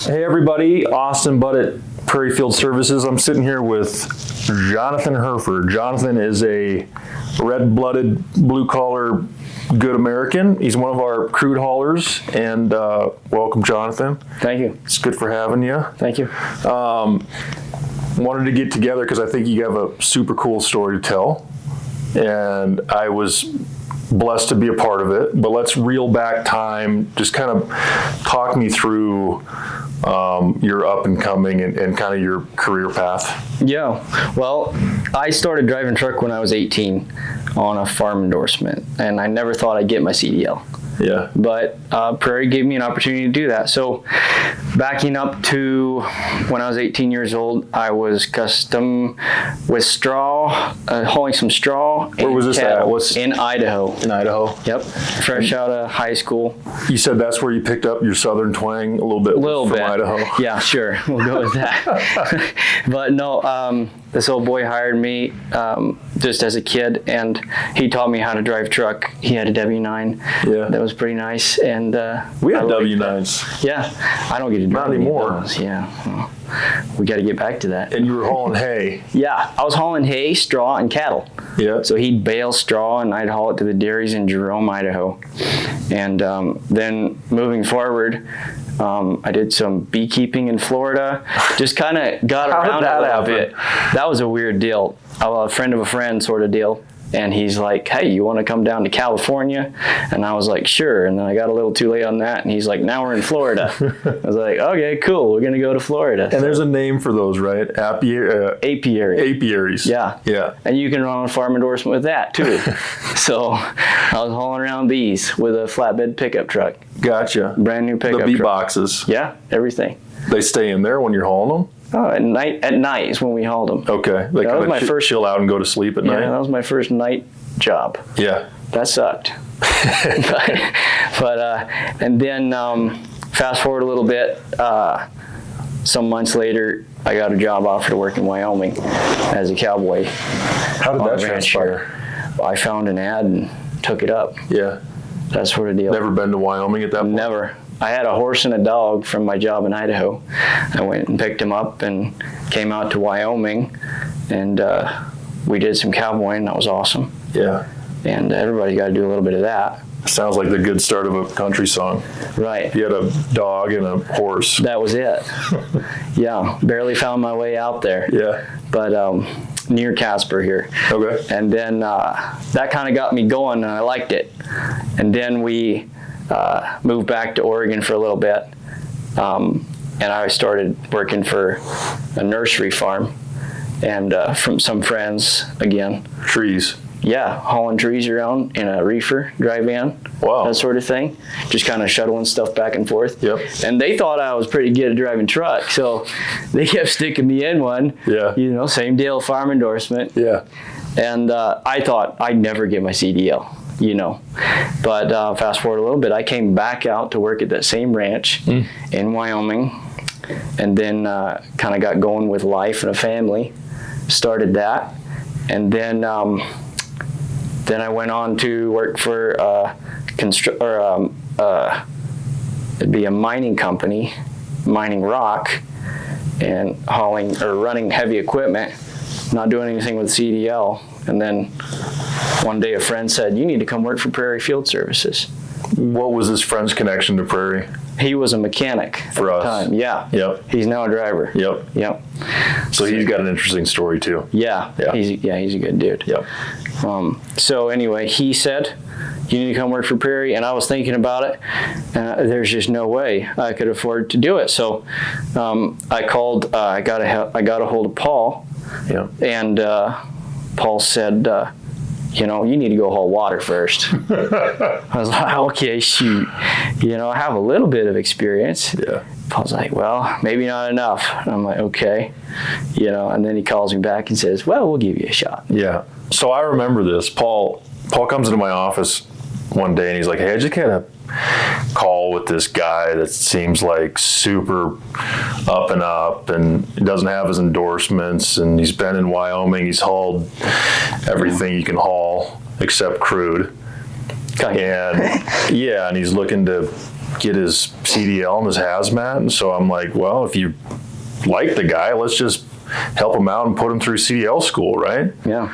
Hey everybody, Austin Budd at Prairie Field Services. I'm sitting here with Jonathan Herford. Jonathan is a red-blooded, blue-collar, good American. He's one of our crude haulers, and welcome, Jonathan. Thank you. It's good for having you. Thank you. Wanted to get together because I think you have a super cool story to tell, and I was blessed to be a part of it. But let's reel back time, just kind of talk me through your up and coming and kind of your career path. Yeah, well, I started driving truck when I was 18 on a farm endorsement, and I never thought I'd get my CDL. Yeah. But Prairie gave me an opportunity to do that. So backing up to when I was 18 years old, I was custom with straw, hauling some straw. Where was this at? In Idaho. In Idaho? Yep. Fresh out of high school. You said that's where you picked up your southern twang a little bit from Idaho? Yeah, sure. We'll go with that. But no, this old boy hired me just as a kid, and he taught me how to drive truck. He had a W9. Yeah. That was pretty nice. And we had W9s. Yeah. I don't get to drive not anymore. Those. Yeah. Well, we got to get back to that. And you were hauling hay. Yeah. I was hauling hay, straw, and cattle. Yeah. So he'd bale straw, and I'd haul it to the dairies in Jerome, Idaho. And then moving forward, I did some beekeeping in Florida. Just kind of got around a little bit. That was a weird deal. A friend of a friend sort of deal. And he's like, hey, you want to come down to California? And I was like, sure. And then I got a little too late on that. And he's like, now we're in Florida. I was like, okay, cool. We're going to go to Florida. And there's a name for those, right? Apiary. Apiaries. Yeah. Yeah. And you can run a farm endorsement with that, too. So I was hauling around bees with a flatbed pickup truck. Gotcha. Brand new pickup truck. The bee boxes. Yeah, everything. They stay in there when you're hauling them? Oh, at night is when we hauled them. Okay. They that was my first chill out and go to sleep at night? Yeah, that was my first night job. Yeah. That sucked. And then fast forward a little bit, some months later, I got a job offer to work in Wyoming as a cowboy. How did that transpire? I found an ad and took it up. Yeah. That sort of deal. Never been to Wyoming at that point? Never. I had a horse and a dog from my job in Idaho. I went and picked him up and came out to Wyoming, and we did some cowboying. That was awesome. Yeah. And everybody got to do a little bit of that. Sounds like the good start of a country song. Right. You had a dog and a horse. That was it. Yeah. Barely found my way out there. Yeah. But near Casper here. Okay. And then that kind of got me going, and I liked it. And then we moved back to Oregon for a little bit. And I started working for a nursery farm, and from some friends again. Trees. Yeah, hauling trees around in a reefer dry van. Wow. That sort of thing. Just kind of shuttling stuff back and forth. Yep. And they thought I was pretty good at driving truck, so they kept sticking me in one. Yeah. You know, same deal, farm endorsement. Yeah. And I thought I'd never get my CDL, you know. But fast forward a little bit, I came back out to work at that same ranch in Wyoming, and then kind of got going with life and a family. Started that, and then I went on to work for it'd be a mining company, mining rock, and hauling or running heavy equipment, not doing anything with CDL. And then one day a friend said, you need to come work for Prairie Field Services. What was his friend's connection to Prairie? He was a mechanic for us. Time. Yeah. Yep. He's now a driver. Yep. Yep. So he's got an interesting story too. Yeah. He's a good dude. Yep. So anyway, he said, you need to come work for Prairie, and I was thinking about it. There's just no way I could afford to do it. So I called. I got a hold of Paul. Yeah. And Paul said, you know, you need to go haul water first. I was like, okay, shoot. You know, I have a little bit of experience. Yeah. Paul's like, well, maybe not enough. And I'm like, okay. You know, and then he calls me back and says, well, we'll give you a shot. Yeah. So I remember this. Paul comes into my office one day and he's like, hey, I just got a call with this guy that seems like super up and doesn't have his endorsements, and he's been in Wyoming. He's hauled everything you can haul except crude. And yeah, and he's looking to get his CDL and his hazmat. And so I'm like, well, if you like the guy, let's just help him out and put him through CDL school, right? Yeah.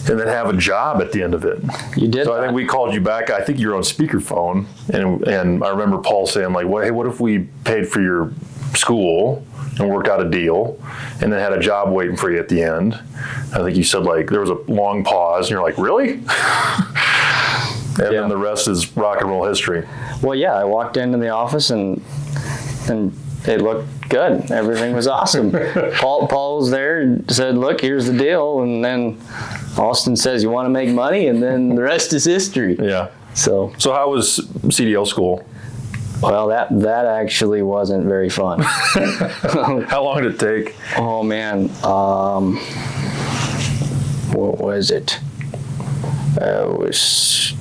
And then have a job at the end of it. You did. So I think we called you back. I think you were on speakerphone, and I remember Paul saying like, well, hey, what if we paid for your school and worked out a deal and then had a job waiting for you at the end? I think you said like, there was a long pause and you're like, really? And then the rest is rock and roll history. Well, yeah, I walked into the office and it looked good. Everything was awesome. Paul was there and said, look, here's the deal. And then Austin says, you want to make money? And then the rest is history. Yeah. So how was CDL school? Well, that actually wasn't very fun. How long did it take? Oh, man. What was it? It was,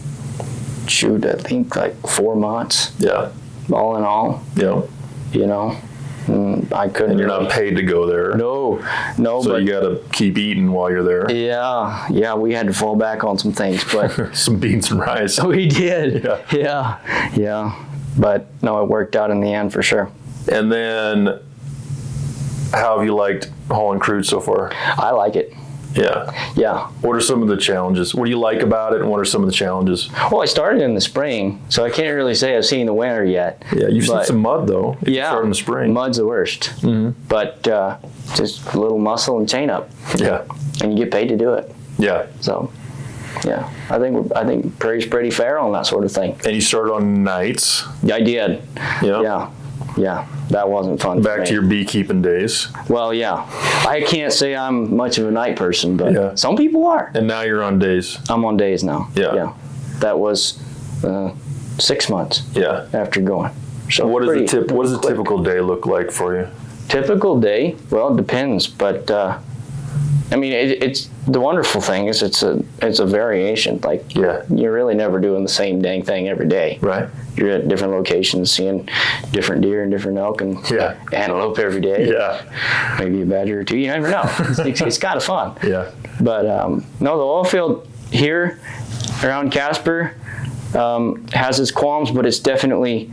I think like 4 months. Yeah. All in all. Yeah. You know, I couldn't. And you're not paid to go there. No. So but you got to keep eating while you're there. Yeah, we had to fall back on some things, but some beans and rice. we did. Yeah. But no, it worked out in the end for sure. And then, how have you liked hauling crude so far? I like it. Yeah. What are some of the challenges? What do you like about it, and what are some of the challenges? Well, I started in the spring, so I can't really say I've seen the winter yet. Yeah, you've seen some mud though. If you start in the spring. Mud's the worst. Mm-hmm. But just a little muscle and chain up. Yeah. And you get paid to do it. Yeah. So, yeah, I think Prairie's pretty fair on that sort of thing. And you started on nights. I did. Yeah. That wasn't fun. Back to your beekeeping days. Well, yeah. I can't say I'm much of a night person, but some people are. And now you're on days. I'm on days now. Yeah. That was 6 months. Yeah. After going. So what does a typical day look like for you? Typical day? Well, it depends, but I mean, it's the wonderful thing is it's a variation. Like you're really never doing the same dang thing every day. Right. You're at different locations, seeing different deer and different elk and antelope every day. Yeah. Maybe a badger or two. You never know. It's kind of fun. Yeah. But no, the oil field here around Casper has its qualms, but it's definitely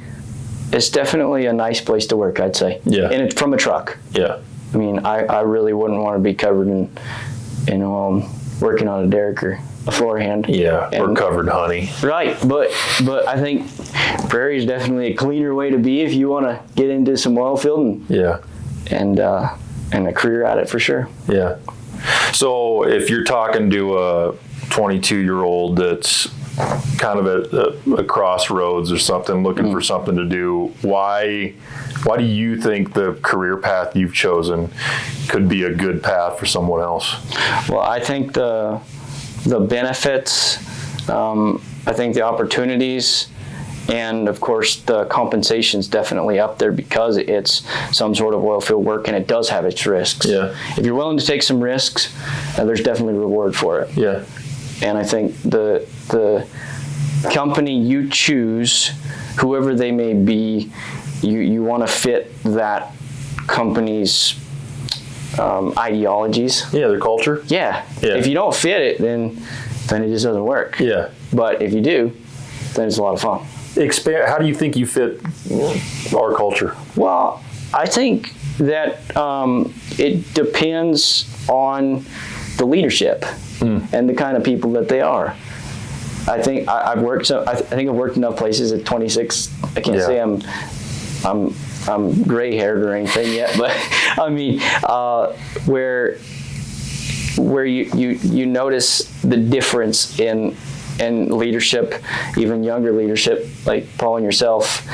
a nice place to work, I'd say. Yeah. And it's from a truck. Yeah. I mean, I really wouldn't want to be covered in working on a derrick or a floor hand. Yeah, or covered honey. Right, but I think Prairie is definitely a cleaner way to be if you want to get into some oil field and a career at it for sure. Yeah. So if you're talking to a 22-year-old that's kind of at a crossroads or something, looking for something to do, why do you think the career path you've chosen could be a good path for someone else? Well, I think the benefits, I think the opportunities, and of course the compensation's definitely up there because it's some sort of oil field work and it does have its risks. Yeah. If you're willing to take some risks, there's definitely reward for it. Yeah. And I think the company you choose, whoever they may be, you want to fit that company's ideologies. Yeah, their culture. Yeah. If you don't fit it, then it just doesn't work. Yeah. But if you do, then it's a lot of fun. How do you think you fit our culture? Well, I think that it depends on the leadership and the kind of people that they are. I think I've worked enough places at 26. I can't say I'm gray-haired or anything yet, but I mean, where you notice the difference in leadership, even younger leadership, like Paul and yourself,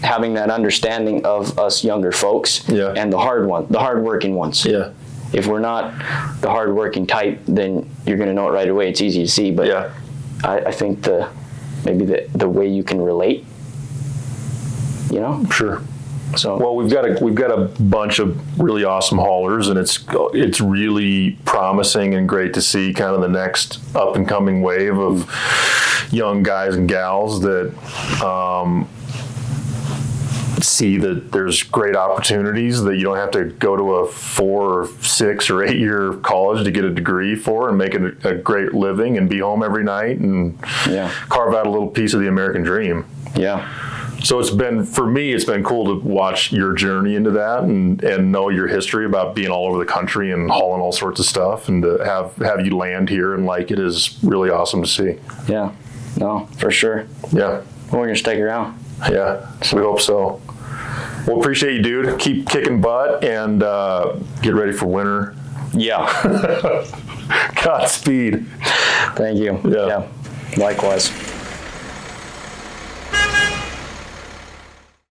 having that understanding of us younger folks and the hardworking ones. Yeah. If we're not the hardworking type, then you're going to know it right away. It's easy to see, but I think maybe the way you can relate, Sure. So well, we've got a bunch of really awesome haulers, and it's really promising and great to see kind of the next up and coming wave of young guys and gals that see that there's great opportunities that you don't have to go to a 4 or 6 or 8 year college to get a degree for and make it a great living and be home every night and carve out a little piece of the American dream. Yeah. So it's been cool to watch your journey into that and know your history about being all over the country and hauling all sorts of stuff, and to have you land here and like it is really awesome to see. Yeah. No, for sure. Yeah. We're going to stick around. Yeah, we hope so. Well, appreciate you, dude. Keep kicking butt and get ready for winter. Yeah. Godspeed. Thank you. Yeah. Likewise.